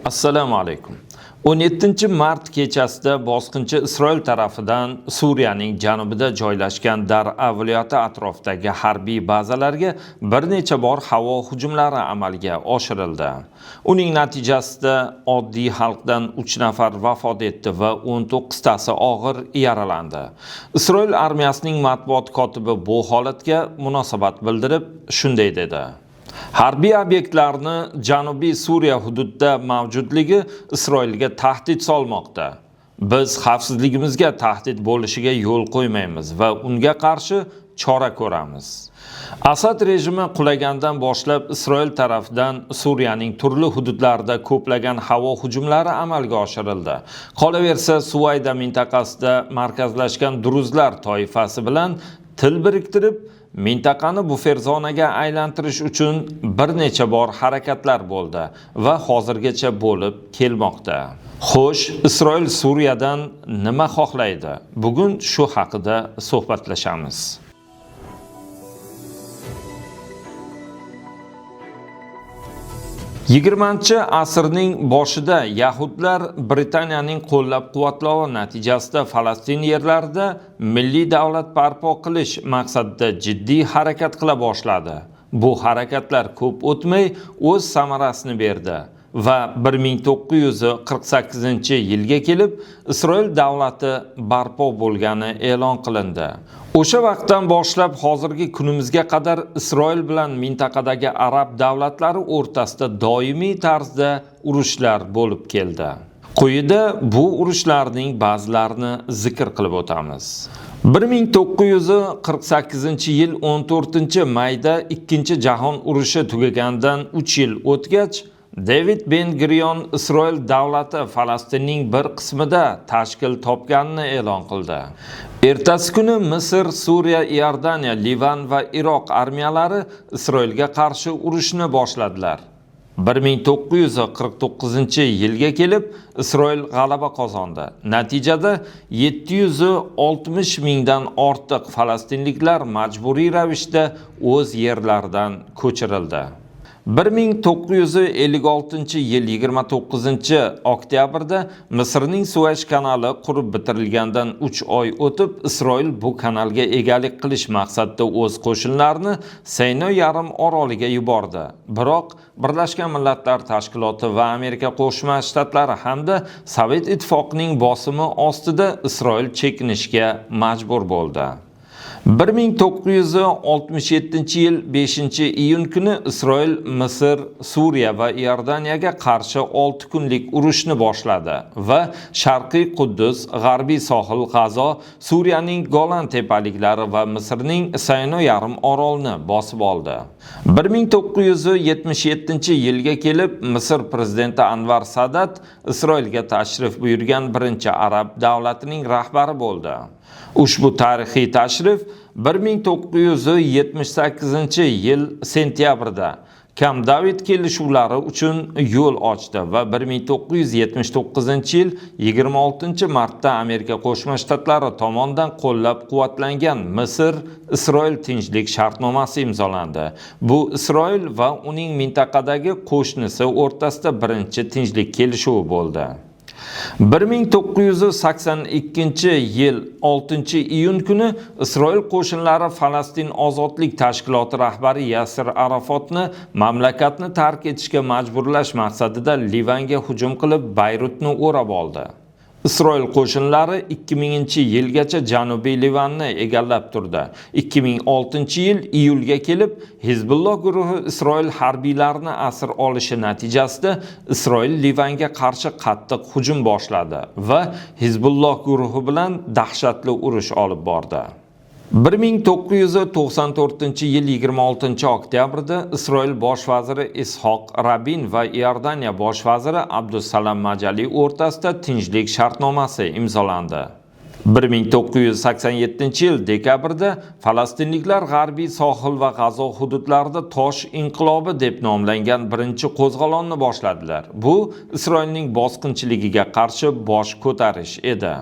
Assalomu alaykum. 17-mart kechasida bosqinchi Isroil tarafidan Suriyaning janubida joylashgan Dar'a viloyati atrofidagi harbiy bazalarga bir necha bor havo hujumlari amalga oshirildi. Uning natijasida oddiy xalqdan 3 nafar vafot etdi va 19 tasi og'ir yaralandi. Isroil armiyasining matbuot kotibi bu holatga munosabat bildirib shunday dedi: Harbiy obyektlarni Janubiy Suriya hududida mavjudligi Isroilga tahdid solmoqda. Biz xavfsizligimizga tahdid bo'lishiga yo'l qo'ymaymiz va unga qarshi chora ko'ramiz. Asad rejimi qulagandan boshlab Isroil tarafidan Suriyaning turli hududlarida ko'plagan havo hujumlari amalga oshirildi. Qolaversa, Suvayda mintaqasida markazlashgan druzlar toifasi bilan til biriktirib, mintaqani bufer zonaga aylantirish uchun bir necha bor harakatlar bo'ldi va hozirgacha bo'lib kelmoqda. Xo'sh, Isroil Suriyadan nima xohlaydi? Bugun shu haqida suhbatlashamiz. Asrning boshida Yahudlar Britaniyaning qo'llab-quvvatlovi natijasida Falastin yerlarida milliy davlat barpo qilish maqsadida jiddiy harakat qila boshladi. Bu harakatlar ko'p o'tmay o'z samarasini berdi va 1948-yilga kelib Isroil davlati barpo bo'lgani e'lon qilindi. O'sha vaqtdan boshlab hozirgi kunimizga qadar Isroil bilan mintaqadagi arab davlatlari o'rtasida doimiy tarzda urushlar bo'lib keldi. Quyida bu urushlarning ba'zilarini zikr qilib o'tamiz. 1948-yil 14-mayda Ikkinchi jahon urushi tugagandan 3 yil o'tgach, David Ben-Gurion Isroil davlati Falastinning bir qismida tashkil topganini e'lon qildi. Ertasi kuni Misr, Suriya, Iordaniya, Livan va Iroq armiyalari Isroilga qarshi urushni boshladilar. 1949-yilga kelib Isroil g'alaba qozondi. Natijada 760 mingdan ortiq falastinliklar majburiy ravishda o'z yerlaridan ko'chirildi. 1956-yil 29-oktyabrda Misrning Suvash kanali qurib bitirilgandan 3 oy o'tib, Isroil bu kanalga egalik qilish maqsadida o'z qo'shinlarini Sayno yarim oroliga yubordi. Biroq Birlashgan Millatlar Tashkiloti va Amerika Qo'shma Shtatlari hamda Sovet ittifoqining bosimi ostida Isroil chekinishga majbur bo'ldi. 1967-yil 5-iyun kuni Isroil Misr, Suriya va Iordaniyaga qarshi 6 kunlik urushni boshladi va Sharqiy Quddus, G'arbiy sohil G'azo, Suriyaning Golan tepaliklari va Misrning Sayno yarim orolni bosib oldi. 1977-yilga kelib Misr prezidenti Anvar Sadat Isroilga tashrif buyurgan birinchi arab davlatining rahbari bo'ldi. Ushbu tarixiy tashrif 1978-yil sentyabrda Camp David kelishuvlari uchun yo'l ochdi va 1979-yil 26-martda Amerika Qo'shma Shtatlari tomonidan qo'llab-quvvatlangan Misr-Isroil tinchlik shartnomasi imzolandi. Bu Isroil va uning mintaqadagi qo'shnisi o'rtasida birinchi tinchlik kelishuvi bo'ldi. 1982-yil 6-iyun kuni Isroil qo'shinlari Falastin ozodlik tashkiloti rahbari Yasir Arafotni mamlakatni tark etishga majburlash maqsadida Livanga hujum qilib, Bayrutni o'rab oldi. Isroil qo'shinlari 2000-yilgacha Janubiy Livanni egallab turdi. 2006-yil iyulga kelib, Hizbulloh guruhi Isroil harbiylarini asir olishi natijasida Isroil Livanga qarshi qattiq hujum boshladi va Hizbulloh guruhi bilan dahshatli urush olib bordi. 1994-yil 26-oktyabrda Isroil bosh vaziri Ishoq Rabin va Iordaniya bosh vaziri Abdusalam Majali o'rtasida tinchlik shartnomasi imzolandi. 1987-yil dekabrda falastinliklar G'arbiy sohil va G'azo hududlarida Tosh inqilobi deb nomlangan birinchi qo'zg'olonni boshladilar. Bu Isroilning bosqinchiligiga qarshi bosh ko'tarish edi.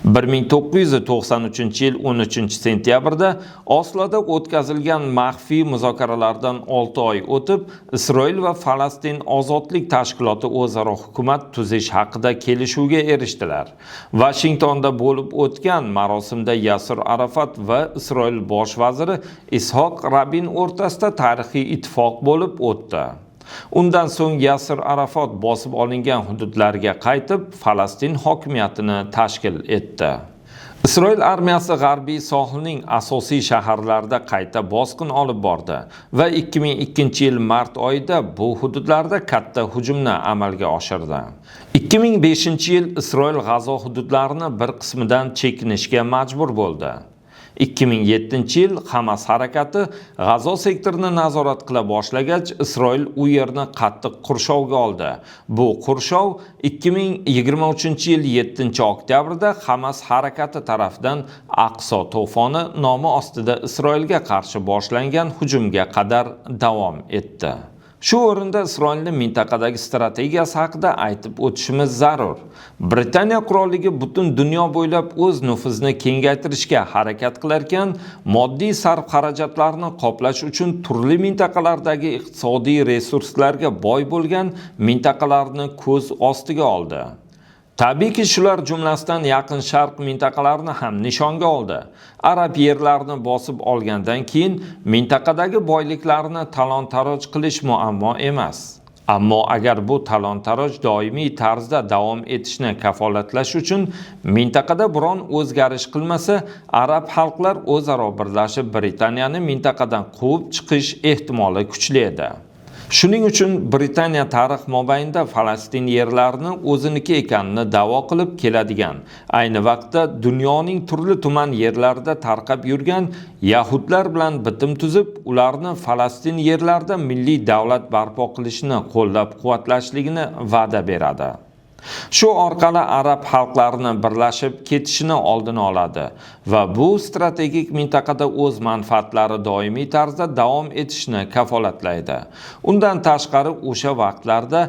1993-yil 13-sentyabrda Osloda o'tkazilgan maxfiy muzokaralardan 6 oy o'tib, Isroil va Falastin ozodlik tashkiloti o'zaro hukumat tuzish haqida kelishuvga erishdilar. Vashingtonda bo'lib o'tgan marosimda Yasir Arafat va Isroil bosh vaziri Ishoq Rabin o'rtasida tarixiy ittifoq bo'lib o'tdi. Undan so'ng Yasir Arafat bosib olingan hududlarga qaytib, Falastin hokimiyatini tashkil etdi. Isroil armiyasi g'arbiy sohilning asosiy shaharlarida qayta bosqin olib bordi va 2002-yil mart oyida bu hududlarda katta hujumni amalga oshirdi. 2005-yil Isroil G'azo hududlarini bir qismidan chekinishga majbur bo'ldi. 2007-yil Hamas harakati G'azo sektorini nazorat qila boshlagach, Isroil u yerni qattiq qurshovga oldi. Bu qurshov 2023-yil 7-oktyabrda Hamas harakati tomonidan Aqso to'foni nomi ostida Isroilga qarshi boshlangan hujumga qadar davom etdi. Shu o'rinda Isroilning mintaqadagi strategiyasi haqida aytib o'tishimiz zarur. Britaniya qurolligi butun dunyo bo'ylab o'z nufuzini kengaytirishga harakat qilar ekan, moddiy sarf-xarajatlarni qoplash uchun turli mintaqalardagi iqtisodiy resurslarga boy bo'lgan mintaqalarni ko'z ostiga oldi. Tabiiyki, shular jumlasidan Yaqin Sharq mintaqalarini ham nishonga oldi. Arab yerlarini bosib olgandan keyin mintaqadagi boyliklarni talon-taroj qilish muammo emas. Ammo agar bu talon-taroj doimiy tarzda davom etishini kafolatlash uchun mintaqada biron o'zgarish qilmasa, arab xalqlar o'zaro birlashib Britaniyani mintaqadan quvib chiqish ehtimoli kuchli edi. Shuning uchun Britaniya tarix mobaynida Falastin yerlarini o'ziniki ekanini da'vo qilib keladigan, ayni vaqtda dunyoning turli tuman yerlarida tarqab yurgan yahudlar bilan bitim tuzib, ularni Falastin yerlarida milliy davlat barpo qilishni qo'llab-quvvatlashligini va'da beradi. Shu orqali arab xalqlarini birlashib ketishini oldini oladi va bu strategik mintaqada o'z manfaatlari doimiy tarzda davom etishini kafolatlaydi. Undan tashqari o'sha vaqtlarda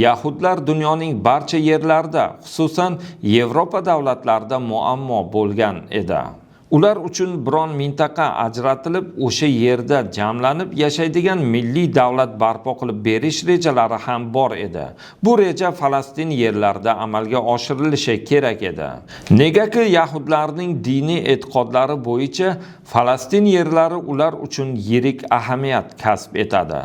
yahudlar dunyoning barcha yerlarida, xususan Yevropa davlatlarida muammo bo'lgan edi. Ular uchun biron mintaqa ajratilib, o'sha yerda jamlanib yashaydigan milliy davlat barpo qilib berish rejalari ham bor edi. Bu reja Falastin yerlarida amalga oshirilishi kerak edi. Negaki yahudlarning diniy e'tiqodlari bo'yicha Falastin yerlari ular uchun yirik ahamiyat kasb etadi.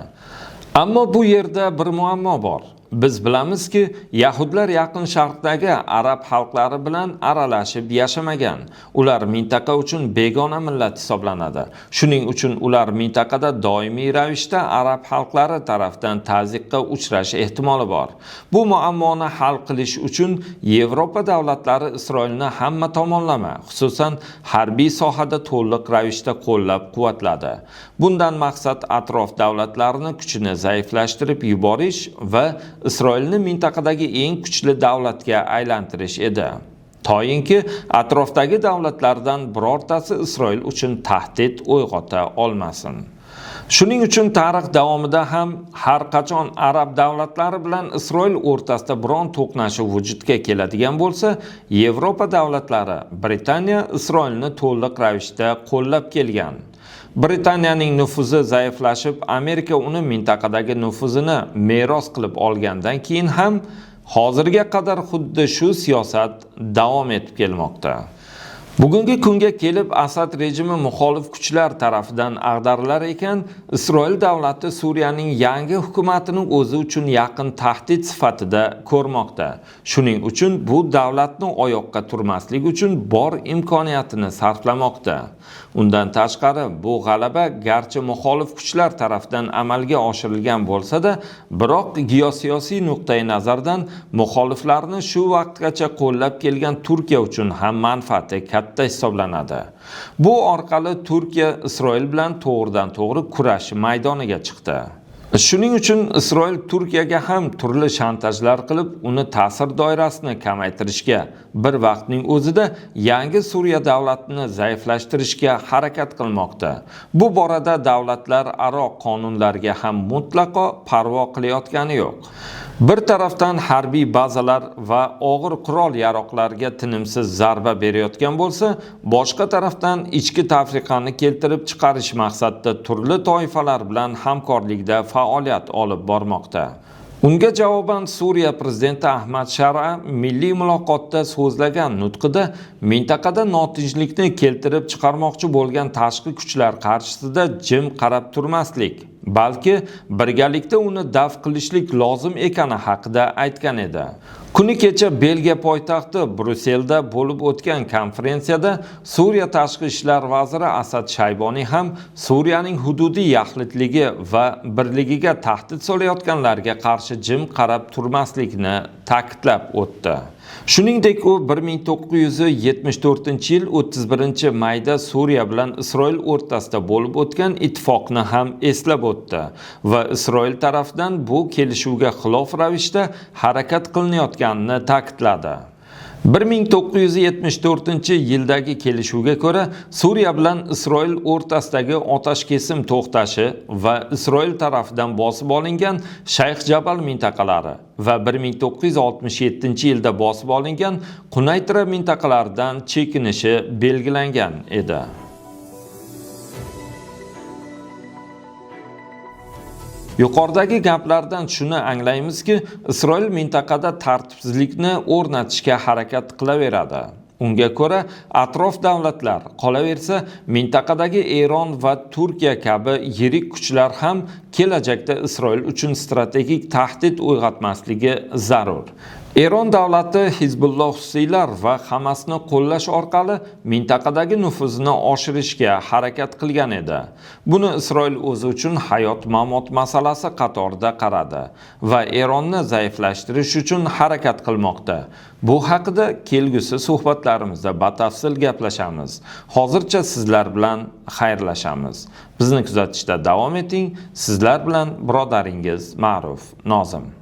Ammo bu yerda bir muammo bor. Biz bilamizki, yahudlar Yaqin Sharqdagi arab xalqlari bilan aralashib yashamagan. Ular mintaqa uchun begona millat hisoblanadi. Shuning uchun ular mintaqada doimiy ravishda arab xalqlari tomonidan ta'zyiqqa uchrash ehtimoli bor. Bu muammoni hal qilish uchun Yevropa davlatlari Isroilni hamma tomonlama, xususan harbiy sohada to'liq ravishda qo'llab-quvvatladi. Bundan maqsad atrof davlatlarning kuchini zaiflashtirib yuborish va Isroilni mintaqadagi eng kuchli davlatga aylantirish edi. Toyinki atrofdagi davlatlardan birortasi Isroil uchun tahdid uyg'ota olmasin. Shuning uchun tarix davomida ham har qachon arab davlatlari bilan Isroil o'rtasida biron to'qnashuv vujudga keladigan bo'lsa, Yevropa davlatlari Britaniya Isroilni to'liq ravishda qo'llab kelgan. Britaniyaning nufuzi zaiflashib, Amerika uni mintaqadagi nufuzini meros qilib olgandan keyin ham hozirga qadar xuddi shu siyosat davom etib kelmoqda. Bugungi kunga kelib Asad rejimi muxolif kuchlar tarafidan ag'darilar ekan, Isroil davlati Suriyaning yangi hukumatini o'zi uchun yaqin tahdid sifatida ko'rmoqda. Shuning uchun bu davlatni oyoqqa turmaslik uchun bor imkoniyatini sarflamoqda. Undan tashqari bu g'alaba garchi muxolif kuchlar tarafidan amalga oshirilgan bo'lsa-da, biroq geosiyosiy nuqtai nazardan muxoliflarni shu vaqtgacha qo'llab kelgan Turkiya uchun ham manfaati katta hisoblanadi. Bu orqali Turkiya Isroil bilan to'g'ridan-to'g'ri kurash maydoniga chiqdi. Shuning uchun Isroil Turkiyaga ham turli shantajlar qilib, uni ta'sir doirasini kamaytirishga, bir vaqtning o'zida yangi Suriya davlatini zaiflashtirishga harakat qilmoqda. Bu borada davlatlar aro qonunlarga ham mutlaqo parvo qilayotgani yo'q. Bir tarafdan harbiy bazalar va og'ir qurol yaroqlarga tinimsiz zarba berayotgan bo'lsa, boshqa tarafdan ichki tafriqani keltirib chiqarish maqsadida turli toifalar bilan hamkorlikda faoliyat olib bormoqda. Unga javoban Suriya prezidenti Ahmad Shara milliy muloqotda so'zlagan nutqida mintaqada notinchlikni keltirib chiqarmoqchi bo'lgan tashqi kuchlar qarshisida jim qarab turmaslik, balki birgalikda uni daf qilishlik lozim ekani haqida aytgan edi. Kuni kecha Belgiya poytaxti Brusselda bo'lib o'tgan konferensiyada Suriya tashqi ishlar vaziri Asad Shayboniy ham Suriyaning hududiy yaxlitligi va birligiga tahdid solayotganlarga qarshi jim qarab turmaslikni ta'kidlab o'tdi. Shuningdek, u 1974-yil 31-mayda Suriya bilan Isroil o'rtasida bo'lib o'tgan ittifoqni ham eslab o'tdi va Isroil tarafidan bu kelishuvga xilof ravishda harakat qilinayotganini ta'kidladi. 1974-yildagi kelishuvga ko'ra Suriya bilan Isroil o'rtasidagi otashkesim to'xtashi va Isroil tarafidan bosib olingan Shayx Jabal mintaqalari va 1967-yilda bosib olingan Qunaytra mintaqalaridan chekinishi belgilangan edi. Yuqoridagi gaplardan shuni anglaymizki, Isroil mintaqada tartibsizlikni o'rnatishga harakat qilaveradi. Unga ko'ra, atrof davlatlar, qolaversa, mintaqadagi Eron va Turkiya kabi yirik kuchlar ham kelajakda Isroil uchun strategik tahdid uyg'otmasligi zarur. Eron davlati Hizbulloh Husiylar va Hamasni qo'llash orqali mintaqadagi nufuzini oshirishga harakat qilgan edi. Buni Isroil o'zi uchun hayot-mamot masalasi qatorida qaradi va Eronni zaiflashtirish uchun harakat qilmoqda. Bu haqida kelgusi suhbatlarimizda batafsil gaplashamiz. Hozircha sizlar bilan xayrlashamiz. Bizni kuzatishda davom eting. Sizlar bilan birodaringiz Ma'ruf Nozim.